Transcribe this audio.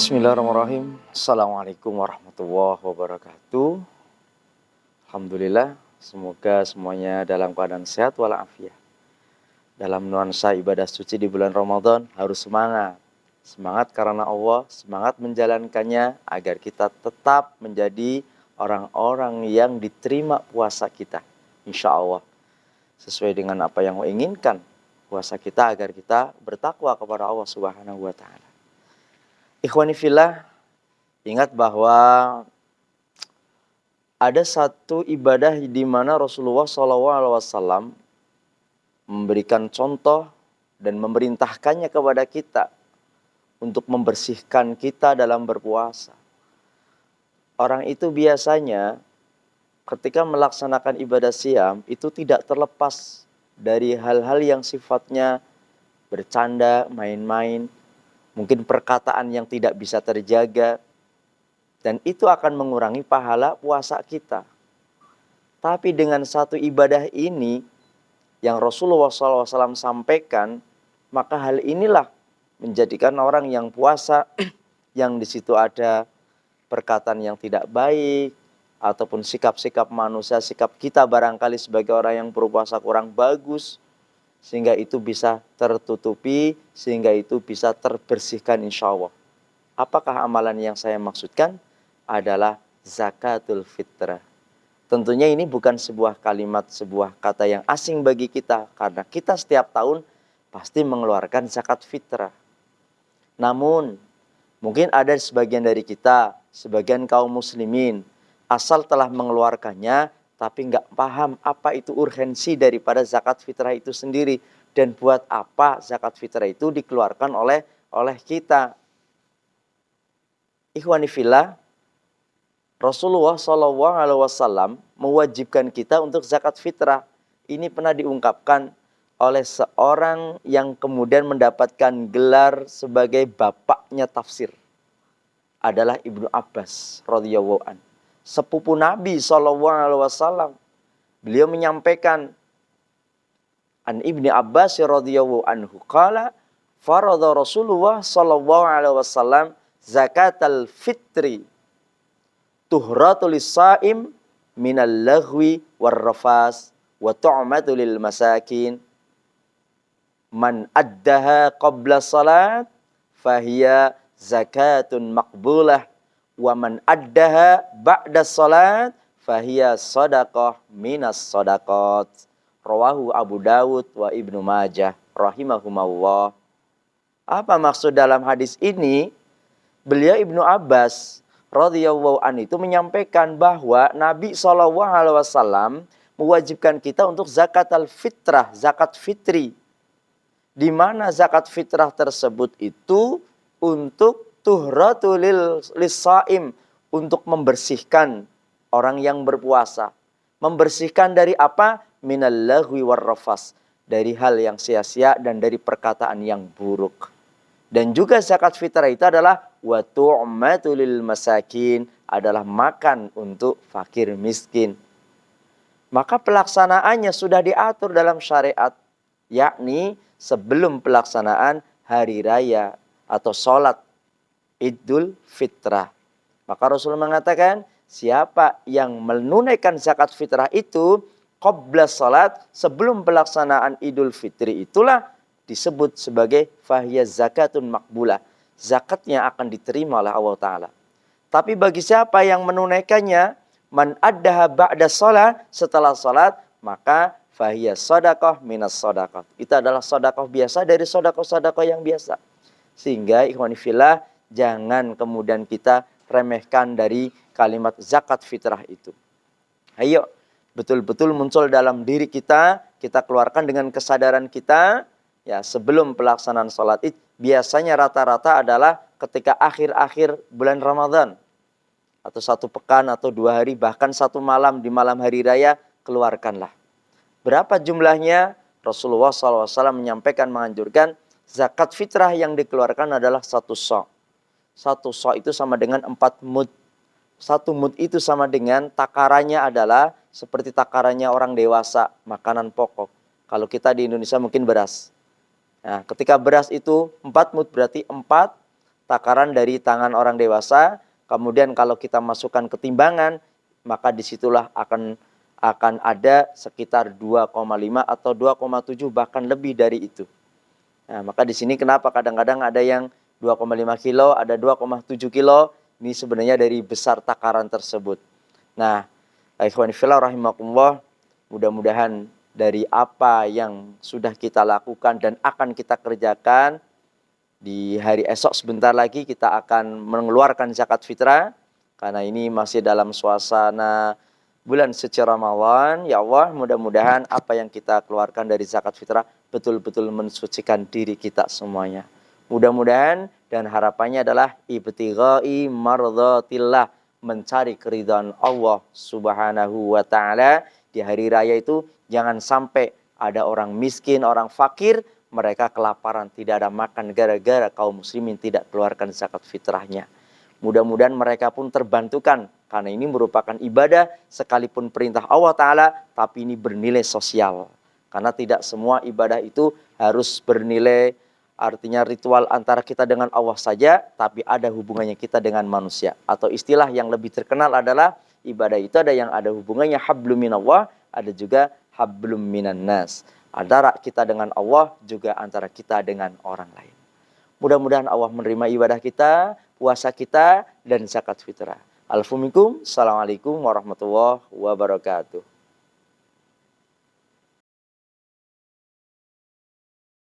Bismillahirrahmanirrahim. Assalamualaikum warahmatullahi wabarakatuh. Alhamdulillah, semoga semuanya dalam keadaan sehat walafiat. Dalam nuansa ibadah suci di bulan Ramadan harus semangat. Semangat karena Allah, semangat menjalankannya agar kita tetap menjadi orang-orang yang diterima puasa kita. Insya Allah, sesuai dengan apa yang Allah inginkan puasa kita agar kita bertakwa kepada Allah Subhanahu wa Ta'ala. Ikhwani fillah, ingat bahwa ada satu ibadah di mana Rasulullah SAW memberikan contoh dan memerintahkannya kepada kita untuk membersihkan kita dalam berpuasa. Orang itu biasanya ketika melaksanakan ibadah siam itu tidak terlepas dari hal-hal yang sifatnya bercanda, main-main, mungkin perkataan yang tidak bisa terjaga, dan itu akan mengurangi pahala puasa kita. Tapi dengan satu ibadah ini yang Rasulullah SAW sampaikan, maka hal inilah menjadikan orang yang puasa yang di situ ada perkataan yang tidak baik ataupun sikap-sikap manusia, sikap kita barangkali sebagai orang yang berpuasa kurang bagus, sehingga itu bisa tertutupi, sehingga itu bisa terbersihkan insya Allah. Apakah amalan yang saya maksudkan? Adalah zakatul fitrah. Tentunya ini bukan sebuah kalimat, sebuah kata yang asing bagi kita, karena kita setiap tahun pasti mengeluarkan zakat fitrah. Namun, mungkin ada sebagian dari kita, sebagian kaum muslimin, asal telah mengeluarkannya, tapi nggak paham apa itu urgensi daripada zakat fitrah itu sendiri. Dan buat apa zakat fitrah itu dikeluarkan oleh kita. Ikhwani fillah, Rasulullah SAW mewajibkan kita untuk zakat fitrah. Ini pernah diungkapkan oleh seorang yang kemudian mendapatkan gelar sebagai bapaknya tafsir. Adalah Ibnu Abbas radhiyallahu anhu, sepupu Nabi SAW. Beliau menyampaikan, an Ibni Abbas radhiyallahu anhu qala faradha Rasulullah sallallahu alaihi wasallam zakatal fitri tuhratul lisaim minal laghwi warrafas wa tu'matu lil masakin man addaha qabla salat fahiya zakatun maqbulah wa man addaha ba'da salat fahiya sadaqah minas sadaqat. Rawahu Abu Dawud wa Ibnu Majah rahimahumullah. Apa maksud dalam hadis ini? Beliau Ibnu Abbas radhiyallahu anhu itu menyampaikan bahwa Nabi SAW mewajibkan kita untuk zakat al-fitrah, zakat fitri. Di mana zakat fitrah tersebut itu untuk tuhratul lisaim, untuk membersihkan orang yang berpuasa. Membersihkan dari apa? Minal laghwi warrafas, dari hal yang sia-sia dan dari perkataan yang buruk. Dan juga zakat fitrah itu adalah wa tu'matu lil masakin, adalah makan untuk fakir miskin. Maka pelaksanaannya sudah diatur dalam syariat, yakni sebelum pelaksanaan hari raya atau sholat Idul Fitrah. Maka Rasul mengatakan, siapa yang menunaikan zakat fitrah itu qabla salat, sebelum pelaksanaan Idul Fitri, itulah disebut sebagai fahiya zakatun makbulah. Zakatnya akan diterima oleh Allah Ta'ala. Tapi bagi siapa yang menunaikannya, man addaha ba'da salat, setelah salat, maka fahiya sadaqah minas sadaqah. Itu adalah sadaqah biasa dari sadaqah-sadaqah yang biasa. Sehingga ikhwani fillah, jangan kemudian kita remehkan dari kalimat zakat fitrah itu. Ayo, betul-betul muncul dalam diri kita, kita keluarkan dengan kesadaran kita. Ya, sebelum pelaksanaan sholat id, biasanya rata-rata adalah ketika akhir-akhir bulan Ramadan. Atau 1 pekan atau 2 hari, bahkan 1 malam di malam hari raya, keluarkanlah. Berapa jumlahnya? Rasulullah SAW menyampaikan, menganjurkan, zakat fitrah yang dikeluarkan adalah 1 sa'. 1 sa' itu sama dengan 4 mud. 1 mud itu sama dengan takarannya adalah seperti takarannya orang dewasa, makanan pokok. Kalau kita di Indonesia mungkin beras. Nah, ketika beras itu 4 mud berarti 4 takaran dari tangan orang dewasa. Kemudian kalau kita masukkan ke timbangan, maka disitulah akan ada sekitar 2,5 atau 2,7 bahkan lebih dari itu. Nah, maka di sini kenapa kadang-kadang ada yang 2,5 kilo, ada 2,7 kilo, ini sebenarnya dari besar takaran tersebut. Nah, ikhwan fillah rahimakumullah, mudah-mudahan dari apa yang sudah kita lakukan dan akan kita kerjakan, di hari esok sebentar lagi kita akan mengeluarkan zakat fitrah, karena ini masih dalam suasana bulan suci Ramadan. Ya Allah, mudah-mudahan apa yang kita keluarkan dari zakat fitrah betul-betul mensucikan diri kita semuanya. Mudah-mudahan dan harapannya adalah ibtigha'i mardhatillah, mencari keridhaan Allah Subhanahu wa taala. Di hari raya itu jangan sampai ada orang miskin, orang fakir, mereka kelaparan, tidak ada makan gara-gara kaum muslimin tidak keluarkan zakat fitrahnya. Mudah-mudahan mereka pun terbantukan, karena ini merupakan ibadah sekalipun perintah Allah Ta'ala, tapi ini bernilai sosial. Karena tidak semua ibadah itu harus bernilai, artinya ritual antara kita dengan Allah saja, tapi ada hubungannya kita dengan manusia. Atau istilah yang lebih terkenal adalah ibadah itu ada yang ada hubungannya hablum minallah, ada juga hablum minan nas. Antara kita dengan Allah, juga antara kita dengan orang lain. Mudah-mudahan Allah menerima ibadah kita, puasa kita, dan zakat fitrah. Assalamualaikum warahmatullahi wabarakatuh.